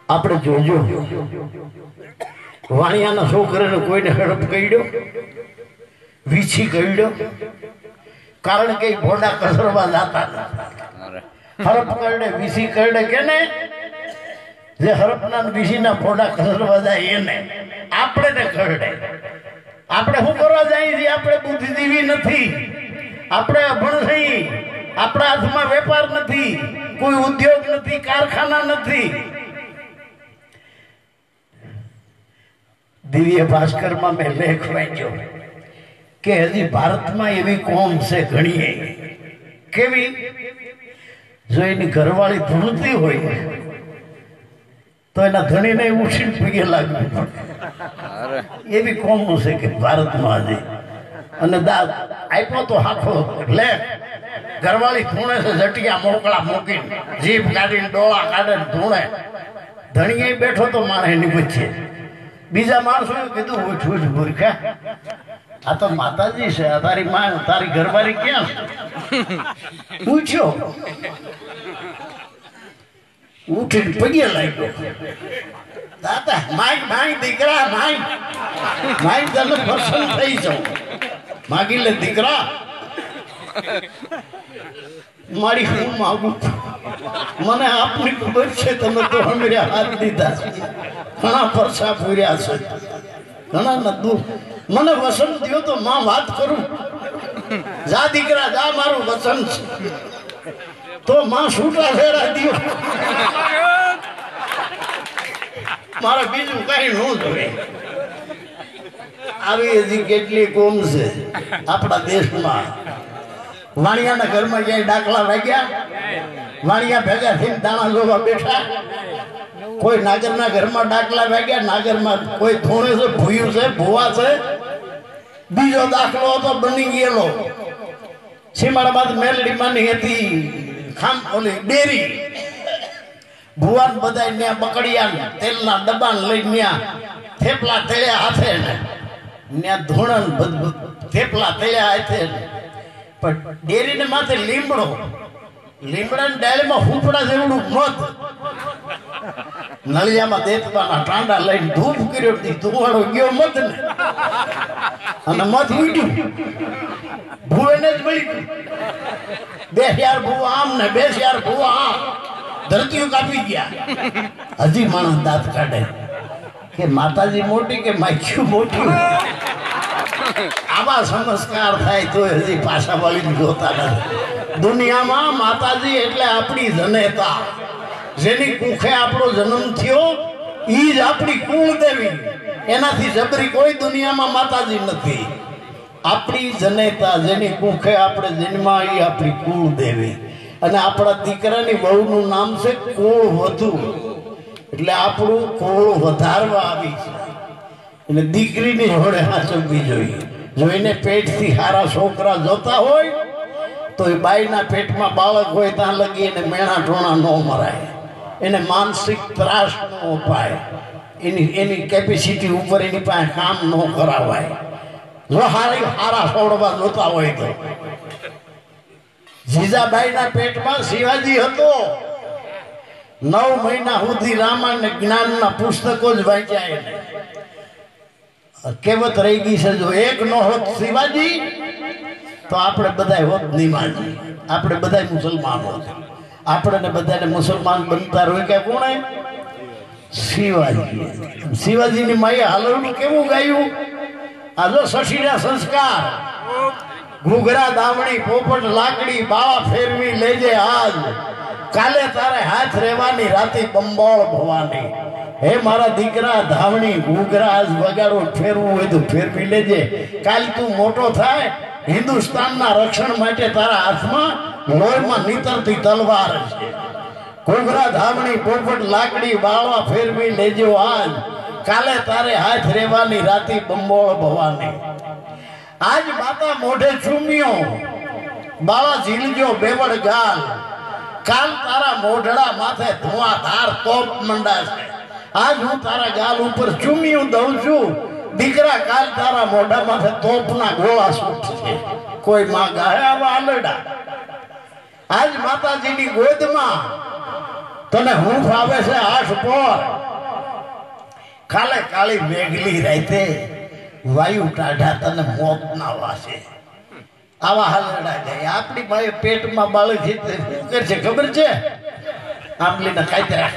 આપણે જોજો વાણિયાના છોકરાને કોઈને હડપ કર્યો, વીછી કર્યો, કારણ કે ભોડા કસરવા જતા હરપ કરડે વીછી કરડે કે ને જે હરપના વીછીના ભોડા કસરવા જાય એને આપણે ને કરડે. આપણે શું કરવા જાય છીએ? આપણે બુદ્ધિજીવી નથી, આપણે અભણ થઈ, આપણા હાથમાં વેપાર નથી, કોઈ ઉદ્યોગ નથી, કારખાના નથી. દિવ્ય ભાસ્કરમાં મેં લેખ વાંચ્યો કે હજી ભારતમાં એવી કોમ છે ઘણી. કેવી? જો એની ઘરવાળી ધૂણતી હોય તો એના ધણીને ઉછીને પગે લાગવું પડે. એવી કોમ છે કે ભારતમાં હજી. અને દાદ આપ્યો તો હાથો લે, ઘરવાળી ધૂણે છે, જટિયા મોકળા મૂકીને જીભ કાઢીને ડોળા કાઢે ધૂણે. ધણીએ બેઠો તો મારે એની વચ્ચે. બીજા માણસો કીધું ઉઠ ઉઠ મૂર્ખા, આ તો માતાજી છે, તારી માં તારી ઘરવાળી ક્યાં છે? પૂછ્યો, ઉઠીને પગે લાગ્યો. દાદા માય માય દીકરા માય માય તને પસંદ થઈ જાઉં, માગી લે દીકરા. મારી હું માગું, મને આપની ખબર છે તમે તો હમણાં હાથ દીધા છે, ઘણા પરસા પૂર્યા છે, ઘણા ન દુઃખ. મને વસન થયો તો માં વાત કરું, જા દીકરા જા, મારું વસન છે. તો માં છૂટા ફેરા દો, મારે બીજું કઈ ન જોવે. આવી હજી કેટલી કોમ છે આપણા દેશમાં. વાણિયાના ઘરમાં ક્યાંય ડાકલા વાગ્યા, વાણિયા ભેગા થઈને દાણા જોવા બેઠા. કોઈ નાગરના ઘરમાં ડાકલા વાગ્યા, નાગરમાં કોઈ થોણે છે, ભૂયું છે, ભૂવા છે. બીજો દાખલો હતો બની ગયેલો સીમાડાબાદ મેલડીમાંની હતી ખામ ઓલી ડેરી. ભુવાન બધા ત્યાં બકડિયા તેલના ડબ્બા લઈને ત્યાં થેપલા તળ્યા હાથે ને ત્યાં ધોણ થેપલા તળ્યા હાથે. પણ ડેરીને માથે લીમડો, લીમડાની ડાળીમાં હુંપડા જેવડું મધ, નળિયામાં દેતવાના ટાંડા લઈને ધૂપ કર્યો, ધુવાડો ગયો મધ ને, અને મધ ઉડ્યું. ભૂવેને જ મળી 2000 ભૂવા આમ ને 2000 ભૂવા આમ, ધરતીઓ કાપી ગયા. હજી માણસ દાંત કાઢે કે માતાજી મોટી કે માખ્યું મોટી. આવા સંસ્કાર થાય તો હજી પાછા વળી જોતા નથી. દુનિયામાં માતાજી એટલે આપણી જનેતા, જેની કુખે આપણો જન્મ થયો ઈ જ આપણી કુળદેવી. એનાથી જબરી કોઈ દુનિયામાં માતાજી નથી. આપણી જનેતા, જેની કુખે આપણે જન્મા ઈ આપણી કુળદેવી. અને આપણા દીકરાની વહુનું નામ છે કુળવધુ, એટલે આપણું કુળ વધારવા આવી છે. એટલે દીકરીની જોડે હાચવવી જોઈએ. જો એને પેટથી સારા છોકરા જોતા હોય તો એ બાઈના પેટમાં બાળક હોય ત્યાં લગી એને મેણા ટોણા ન મરાય, એને માનસિક ત્રાસ ન અપાય, એની કેપેસિટી ઉપર એની પાસે કામ ન કરાવાય. જો હારા છોડવા જોતા હોય તો જીજાબાઈના પેટમાં શિવાજી હતો. 9 મહિના સુધી રામાયણ જ્ઞાનના પુસ્તકો જ વાંચ્યા એને. કહેવત રહી ગઈ છે, જો એક નો હોત શિવાજી તો આપણે બધા હોત નિમાજી, આપણે બધા મુસલમાન હોત. આપણે બધાને મુસલમાન બનતા રોક્યા કોણે? શિવાજી. શિવાજીની માએ હાલરડું કેવું ગાયું? આ જો શશીના સંસ્કાર, ઘૂઘરા દાવણી પોપટ લાકડી બાવા ફેરવી લેજે આજ, કાલે તારે હાથ રેવાની રાતી બંબોળ ભવાની. હે મારા દીકરા ધાવણી ઘૂઘરા આજ વગાડો, ફેરવું હોય તો ફેરવી લેજે. કાલ તું મોટો થાય, હિન્દુસ્તાનના રક્ષણ માટે તારા હાથમાં લોહીમાં નીતરતી તલવાર છે. ઘૂઘરા ધાવણી પોપટ લાકડી બાવા ફેરવી લેજો આજ, કાલે તારે હાથ રેવાની રાતી બંબોળ ભવાની. આજ માતા મોઢે ચૂમ્યો, બાવા ઝીલજો બેવડ ગાલ, કાલ તારા મોઢડા માથે ધુઆધાર તોપ મંડાશે. આજ હું તારા ગાલ ઉપર ચૂમ્યું દઉં છું, દીકરા કાલ તારા મોઢા માથે તોપના ગોળા છૂટશે. કોઈ માં ગાય આવા આલડા. આજ માતાજીની ગોદમાં તને હૂંફ આવે છે આઠ પોર કાલે કાળી મેઘલી રાતે વાયુ ટાઢા તને મોત ના વાસે આવા હાલડા જાય આપણી ભાઈ પેટમાં બાળી છે શું કરશે ખબર છે આંબલીના કાયદા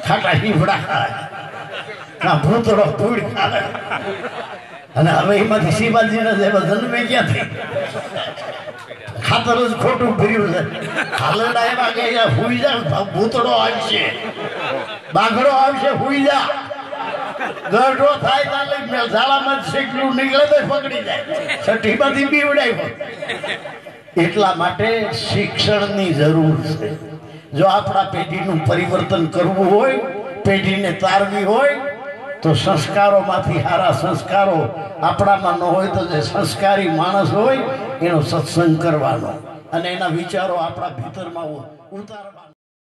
ખાટા હીવડા ખાય ભૂતળો ધૂળ ખાય અને હવે એમાંથી શિવાજીના જેવા જન્મે ક્યાંથી ખાતર જ ખોટું ભર્યું છે હાલડા એવા ગયા હુઈ જા ભૂતળો આવશે બાઘડો આવશે હુઈ જા ગઢો થાય તાલે ઝાડામાં શેકલું નીકળે તો પકડી જાય છઠ્ઠીમાંથી બીવડાય એટલા માટે શિક્ષણની જરૂર છે જો આપણા પેઢીનું પરિવર્તન કરવું હોય પેઢીને તારવી હોય તો સંસ્કારોમાંથી સારા સંસ્કારો આપણામાં ન હોય તો જે સંસ્કારી માણસ હોય એનો સત્સંગ કરવાનો અને એના વિચારો આપણા ભીતરમાં ઉતારવાનો